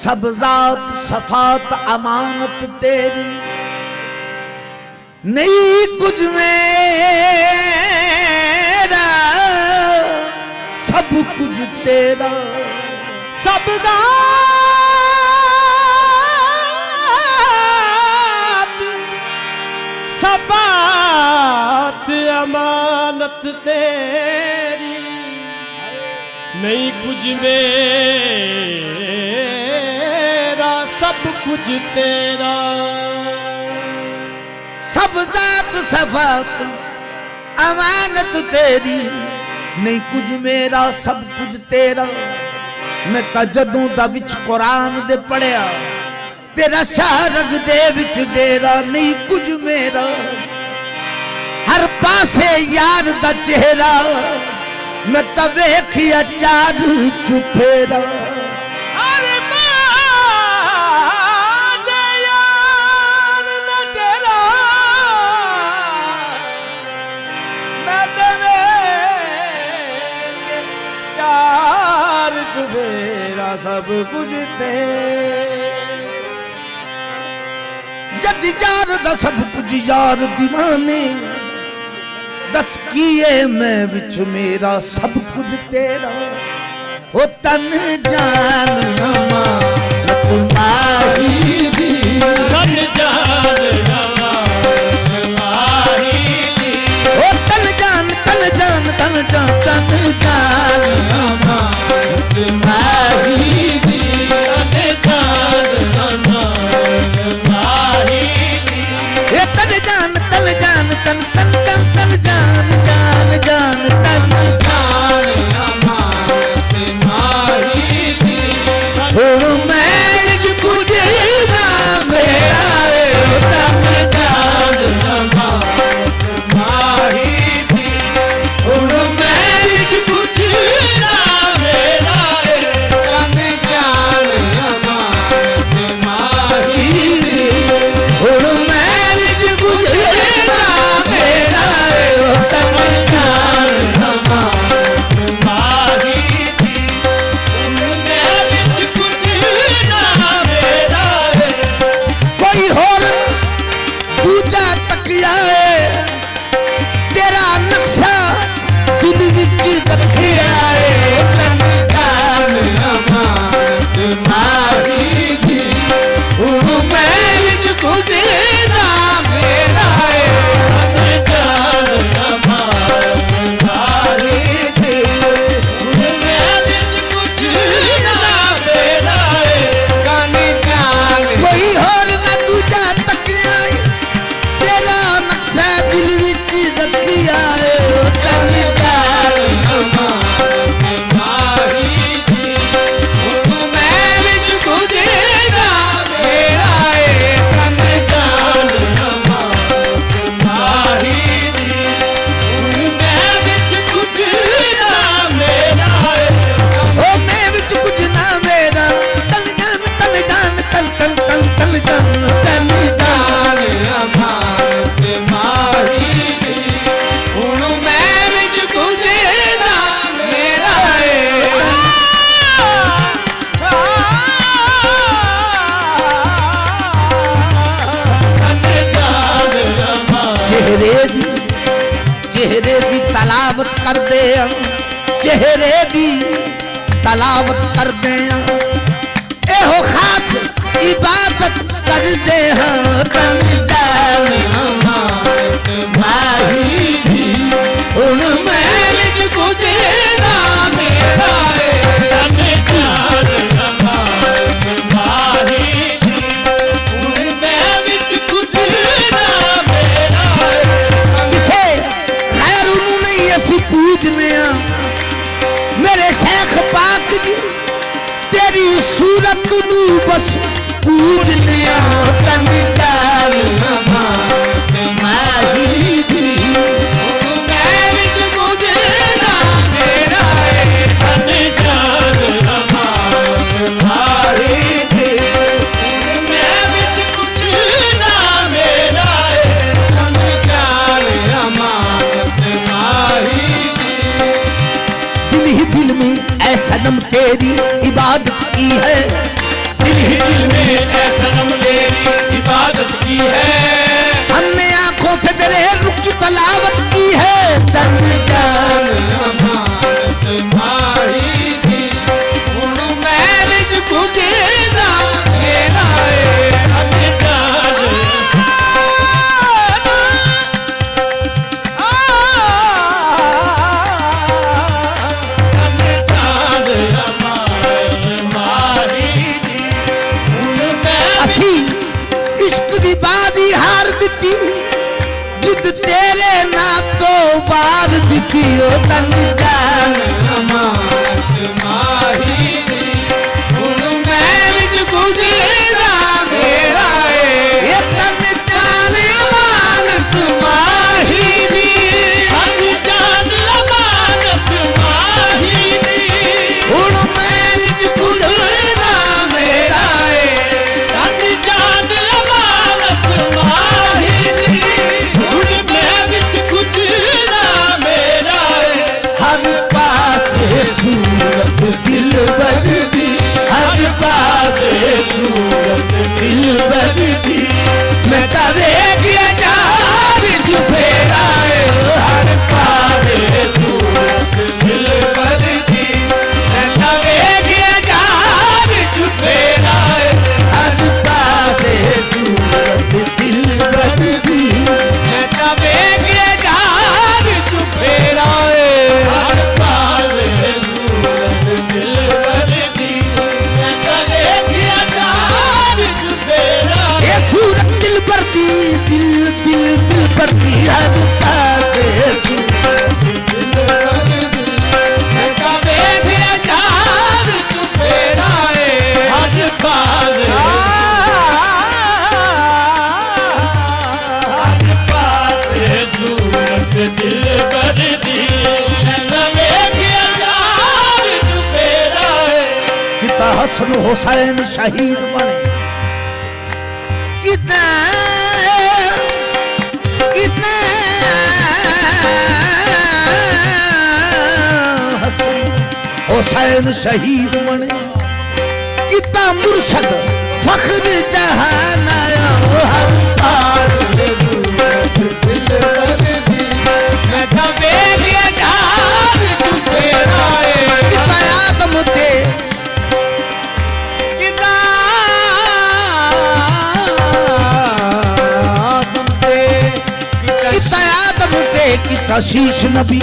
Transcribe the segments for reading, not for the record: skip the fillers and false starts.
सब ज़ात सफात अमानत तेरी, नहीं कुछ मेरा सब कुछ तेरा। सब ज़ात सफात अमानत तेरी, नहीं कुछ मेरा सब कुछ तेरा। सब ज़ात सफात अमानत तेरी, नहीं कुछ मेरा सब कुछ तेरा। मैं तां जदों दा विच कुरान दे पढ़िया, तेरा शारग दे विच डेरा। नहीं कुछ मेरा हर पासे यार दा चेहरा, मैं तां वेखिया चार चुफेरा। अरे बादे यार न तेरा, मैं ते वेख चार चुफेरा सब कुछ ते। जद यार दा सब कुछ यार दीवाने, दस किए मैं विच मेरा सब कुछ तेरा। ओ तन जान अमानत माही दी, तन जान अमानत माही दी। ओ तन जान तन जान तन जान तन जान अमानत माही दी, तन जान अमानत माही दी। ए तन जान तन जान तन तन तन तन जान जान जान तन जान अमानत माही दी। हुण मैं विच कुछ ना मेरा, ओ तन जान अमानत माही दी। हुण मैं विच कुछ ना मेरा, तन जान अमानत माही दी। हुण मैं विच कुछ ना मेरा, ओ तन जान अमानत माही दी। मैं विच कुछ ना मेरा, कोई होर दूजा तकिया है, तेरा नक्शा दिल विच रखिया है। ओ तन जान अमानत माही दी, हुण मैं विच कुछ ना मेरा, तन जान अमानत माही दी। मैं विच कुछ ना मेरा, तन जान कोई होर ना दूजा तकिया है, तेरा नक्शा दिल विच रखिया है। ओ तन जान अमानत माही दी। मैं विच कुछ ना मेरा, तन जान अमानत माही दी। मैं विच कुछ ना मेरा, ओ मैं विच कुछ ना मेरा, तन जान तन जान तन तन तन तन जान तन जान। अमानत माही दी। मैं विच कुछ ना मेरा, चेहरे दी तलावत कर दे, चेहरे दी तलावत कर दे। एहो खास इबादत कर दे, तन जान अमानत माही दी। हुण मैं विच कुछ ना मेरा, तन जान अमानत माही दी। मैं विच कुछ ना मेरा, किसे गैर नूं नहीं असीं पूजने आ। मेरे शेख पाक जी ते सूरत नू बस पूजने तन जान अमानत माही दी मैं विच कुछ ना मेरा है तन जान अमानत माही दी मैं विच कुछ ना मेरा है तन जान अमानत माही दी दिल ही दिल में ऐ सनम तेरी इबादत की है दिल ही दिल में ऐ सनम तेरी इबादत की है हमने आंखों से तेरे रुख की तलावत की है तन जान अमानत माही दी हुण मैं विच कुछ ना मेरा है तन जान असी इश्क दी बाजी हार दिती जिद तेरे ना तो बार दिती ओ तन जान अमानत माही दी हुण मैं विच कुछ ना मेरा है ये तन जान अमानत माही दी तन जान अमानत माही दी हुण मैं विच कुछ ना मेरा तन जान अमानत माही दी हुण मैं विच कुछ ना मेरा है हर पास है सूरत दिल बददी हर पास है सूरत दिल बददी मैं तवे किया जाग जुफेरा हर पास है सूरत दिल बददी मैं तवे गया जान छुपेरा है हर पास है सूरत दिल बददी मैं तवे गया जान छुपेरा है हर पास है सूरत दिल बददी मैं तवे गया जान छुपेरा ये सूरत दिल बददी दिल दिल दिल बददी हर पास है सूरत दिल बददी मैं तवे गया जान छुपेरा है हर पास हर पास है सूरत दिल बददी मैं तवे गया जान छुपेरा है पिता हसन हुसैन शहीद बने कितना कितना हसन हुसैन शहीद बने कितना मुर्शद फख्र जहान आया ओ हर पास है सूरत दिल बददी मैं तवे गया जान छुपेरा है कितना आदम थे कितना आदम थे कितना शीश नबी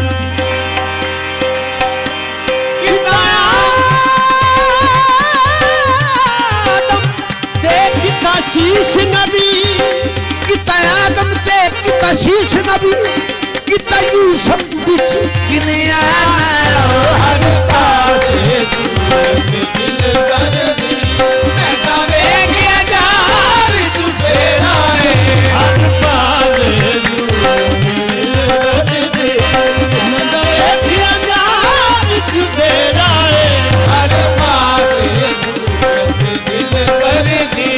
शीश नबी कितना आदम थे कितना शीश नबी कितना यूसुफ बिच किने आना ओ हर पास है सूरत दिल बददी मैं तवे गया जान छुपेरा है हर पास है सूरत दिल बददी मैं तवे गया जान छुपेरा है हर पास है सूरत दिल बददी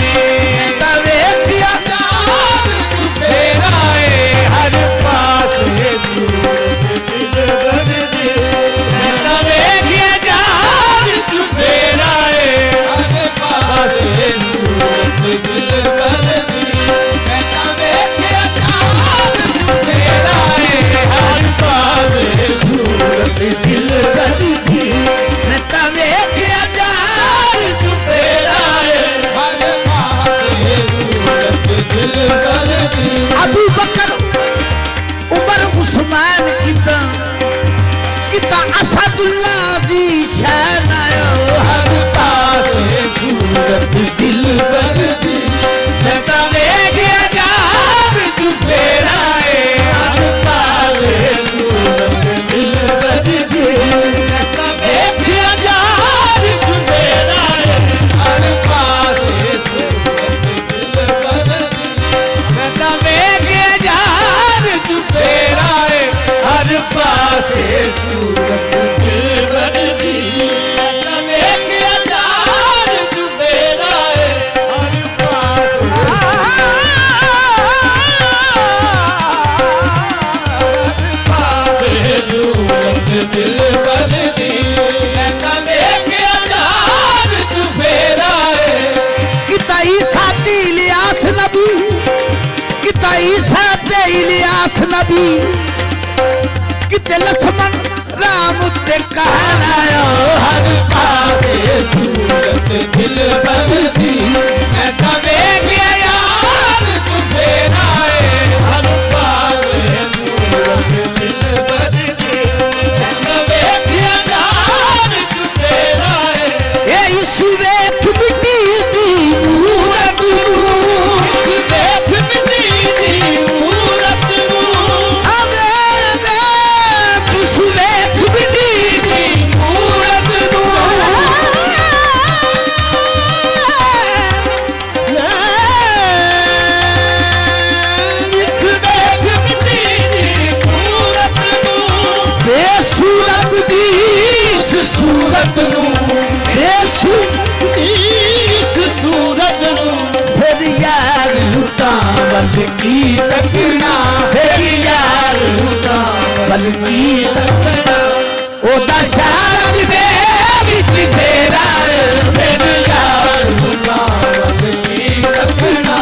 तवे किया जान छुपेरा है हर पास है सूरत दिल बददी भी किते लक्ष्मण राम ते कहना हर पासे सूरत दिल बदलती मैं तवे भी यार तुझे राए हर पासे सूरत दिल बदलती मैं तवे भी यार तुझे राए ए इस वेख मिट्टी दी मूरत देख मिटी दी मूरत इस वेख मिट्टी दी मूरत इस देख मिटी दी मूरत बेसूरत दी इस सूरत बेसूरत इस सूरत फिर यार लुटा बल की तकना फिर यार लुटा बल की तकना ओ दशारथ दे विच तेरा फिर यार लुटा बल की तकना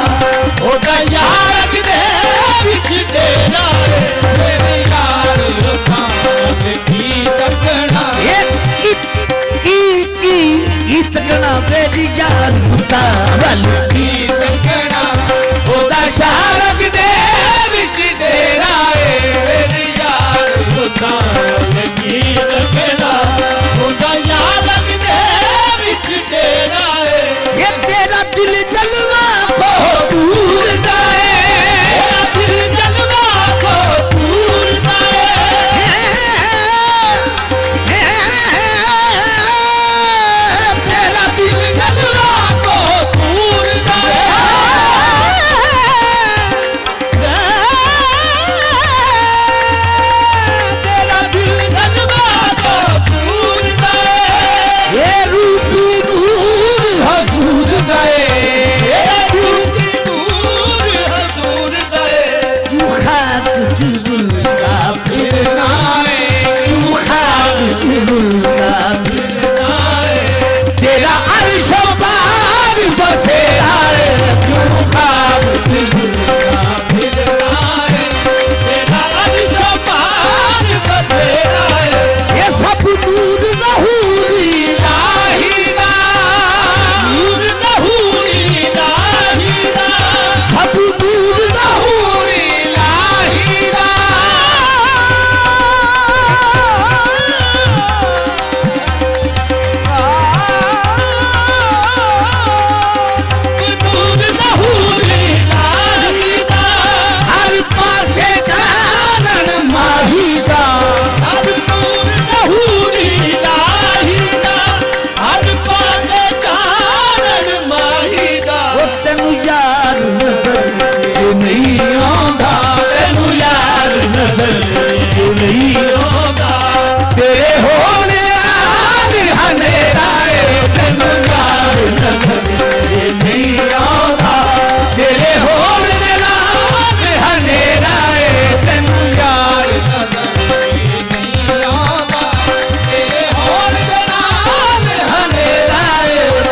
ਉਹਦਾ ਯਾਰ ਕਿਤੇ ਵਿੱਚ ਡੇਰਾ ਮੇਰੇ ਯਾਰ ਲੋਕਾਂ ਦੇ ਕੀ ਤੱਕਣਾ एक की तकना फिर यार लुटा बल ਕੀ ਤੱਕਣਾ ओ दशारथ ਕਿਤੇ ਵਿੱਚ ਡੇਰਾ ਮੇਰੇ ਯਾਰ ਲੋਕਾਂ ਦੇ ਕੀ ਤੱਕਣਾ ਉਹਦਾ ਯਾਰ ਕਿਤੇ ਵਿੱਚ ਡੇਰਾ ये तेरा दिल जलवा को दूर गाए ਤੇਰਾ ਦਿਲ ਜਲਵਾ ਕੋ ਪੂਰਦਾ तेरा दिल ਜਲਵਾ ਕੋ ਪੂਰਦਾ ਤੇਰਾ ਦਿਲ ਜਲਵਾ ਕੋ ਪੂਰਦਾ ये रूपी नूर हजूर गए ਤੇਰਾ ਦੂਜੀ ਦੂਰ ਹਜ਼ੂਰ ਗਏ यू खाक जुलूंगा फिर नाए यू खाक जुलूंगा फिर तेरा अर्श पार बसेरा यू खाक जुलूंगा ਫਿਰ ਆਏ ਤੇਰਾ ਅਰਸ਼ ਪਾਰ ਬਥੇਰਾ ये सब नूर ज़हूरी ਲਾਹੀ ਦਾ ਨੂਰ ਜ਼ਹੂਰੀ ਲਾਹੀ ਦਾ सब नूर ज़हूरी ਲਾਹੀ ਦਾ ਨੂਰ ਜ਼ਹੂਰੀ ਲਾਹੀ ਦਾ हर पासे कानन माहीदा ਹਰ ਨੂਰ ਜ਼ਹੂਰੀ ਲਾਹੀ ਦਾ ਹਰ ਪਾਸੇ ਚਾਨਣ ਮਾਹੀ ਦਾ वो तेनू यार नजर जो नहीं आंदा तेनू यार नजर जो नहीं ਹੋਗਾ तेरे होने नाल हनेरा तेनू यार नजर जो नहीं आंदा तेरे होने नाल हनेरा तेनू यार ਨਹੀਂ ਆਉਂਦਾ ਤੇਰੇ ਹੋਣ ਦੇ ਨਾਲ हनेरा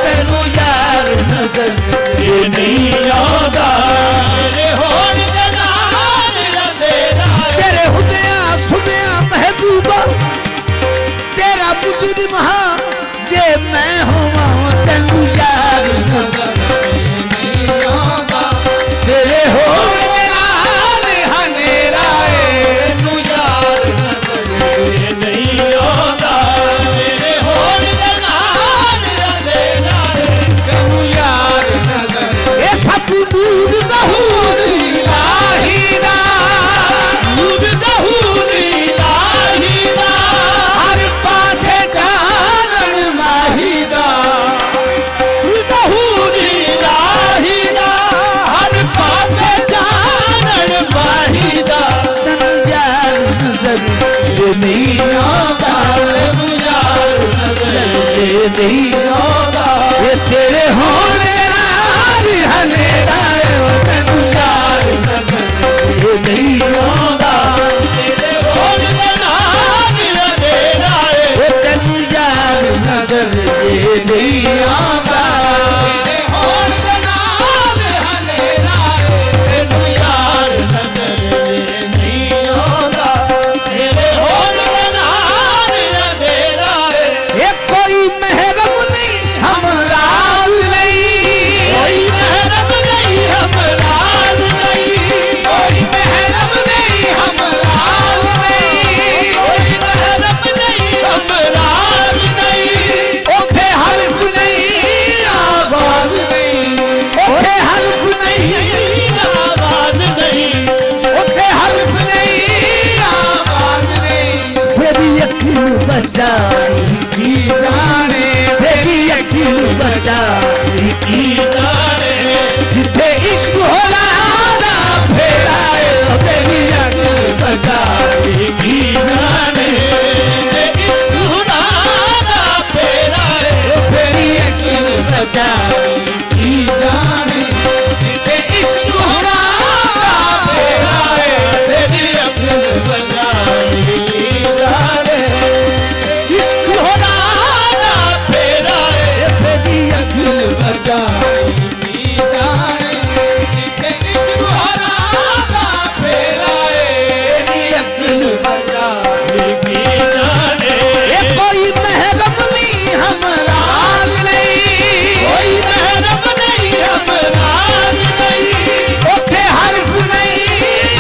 तेनू यार नजर जो नहीं आंदा ਤੇਰੇ ਹੋਣ ਦੇ ਨਾਲ ਅੰਧੇਰਾ तेरे हुदया सुदया महबूबा तेरा मुजरिम हाँ जे मैं होवां तेनू यार नजर ਨਹੀਂ ਆਉਂਦਾ तेरे होने ਤੇਰੇ ਨਾਲ ਹਨੇਰਾ ਤੈਨੂੰ ਯਾਰ ਨਜ਼ਰ ਨਹੀਂ ਆਉਂਦਾ ਤੇਰੇ ਹੋਣ ਦੇ ਨਾਲ ਅੰਧੇਰਾ ਤੈਨੂੰ ਯਾਰ ਨਜ਼ਰ ये सब नूर ज़हूरी ਲਾਹੀ ਦਾ ਨੂਰ ਜ਼ਹੂਰੀ ਲਾਹੀ ਦਾ हर पासे कानन माहीदा ਜ਼ਹੂਰੀ ਲਾਹੀ ਦਾ ਹਰ ਪਾਸੇ ਚਾਨਣ ਮਾਹੀ ਦਾ तेनू यार नजर जो नहीं आंदा ਤੈਨੂੰ ਯਾਰ ਨਜ਼ਰ ये नहीं आंदा ये तेरे होने नाल हनेरा तेनू यार नजर ये नहीं आंदा ਤੇਰੇ ਹੋਣ ਦੇ ਨਾਲ ਅੰਧੇਰਾ वो तेनू यार नजर ये नहीं आंदा ਤੇਰੇ ਹੋਣ ਦੇ ਨਾਲ ਹਨੇਰਾ ਤੈਨੂੰ ਯਾਰ ਨਜ਼ਰ ਨਹੀਂ बचाई की जाने जिथे इश्क होला दा फेराए तेरी अकल बचाई की जाने इश्क हुरादा फेराए तेरी अकल बचाई की जाने इश्क हुरादा फेराए तेरी अकल बचाई जाने इश्क हुरादा फेराए तेरी अकल बचाई जाने इश्क हुरादा फेराए तेरी अकल बचाई जाने ये कोई महरम नहीं हमरा कोई महरम नहीं हमराज नहीं ओथे हर्फ नहीं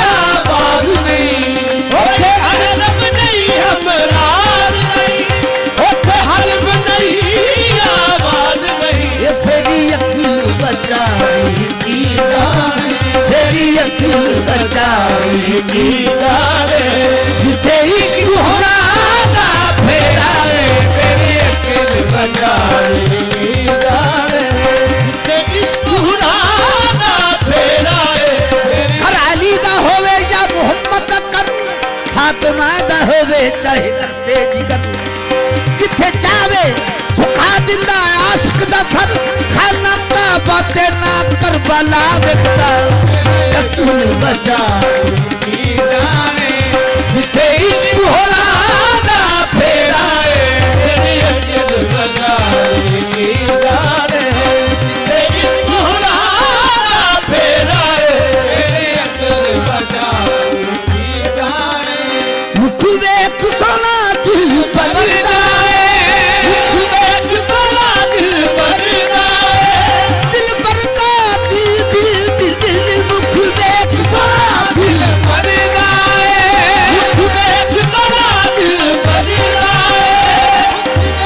आवाज नहीं ओथे हरम नहीं हमराज नहीं ओथे हरफ नहीं आवाज नहीं ये फेरी अकील बचाई की जाने फेरी अकील बचाई की जाने जिथे इश्क होना दा फेराए तेरी अकल बचाई जाने ते इश्क हुरादा फेराए हर अली दा होवे या मोहम्मद दा कर फातिमा दा होवे चाहे करते जिगर जिथे चावे सुखा दिंदा आशिक दा सर खाना का बातें ना करबला देखता अकील बचाई जाने जिथे इश्क होला दा फेराए तेरी अकल बचाई जाने ते इश्क हुरादा फेराए तेरी अकल बचाई जाने मुख वेख सोना दिल बनदा मुख वेख सोना दिल भरदा दिल बनदा दिल मुख वेख सोना दिल भरदा मुख वेख सोना दिल भरदा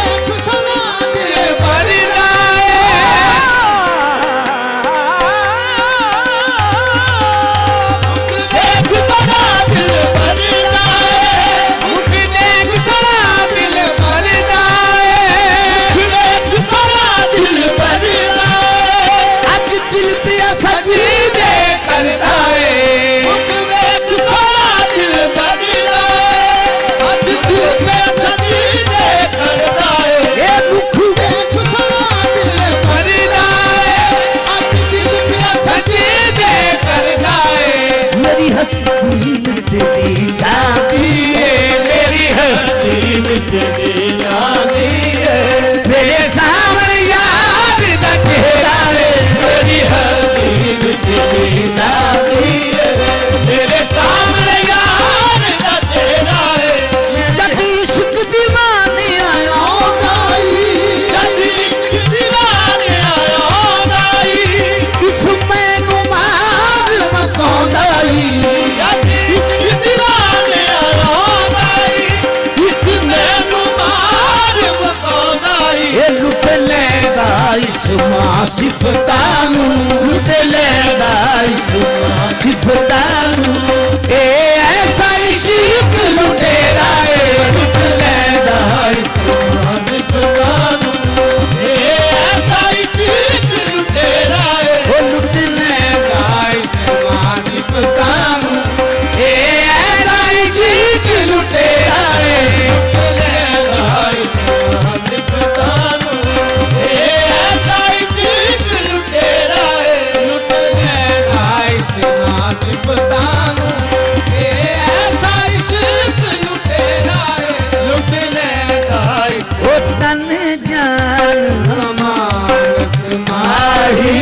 मुख वेख सोना दिल भरदा मुख देख सोना दिल भरदा मुख देख सोना दिल भरदा मुख देख सोना दिल भरदा आज दिल पे सजी दे करदा है मुख देख सोना दिल भरदा आज दिल पे सजी दे करदा है ये मुख देख सोना दिल भरदा आज दिल पे सजी दे करदा है मेरी हस्ती मिटती जाती मेरी हस्ती मिटती जाती है मेरे सामने याद दा चेहरा है मेरी हस्ती मिटती जाती है मेरे सामने यार का चेहरा है जब इश्क दीवाने आया जब इश्क दीवाने आया दाई इस मैनू मार मकांदाई जब इश्क दीवाने आया दाई इस मैनू मार मकादाई ये लुट लेंदा इस मां सिफतानू लुट लेंदा इस मां सिफतानू ए ऐसा इश्क लुटेरा है लुट लेंदा इस ओ लुट लेंदा इस मां सिफतानू ए ऐसा इश्क लुटेरा है ओ तन जान माही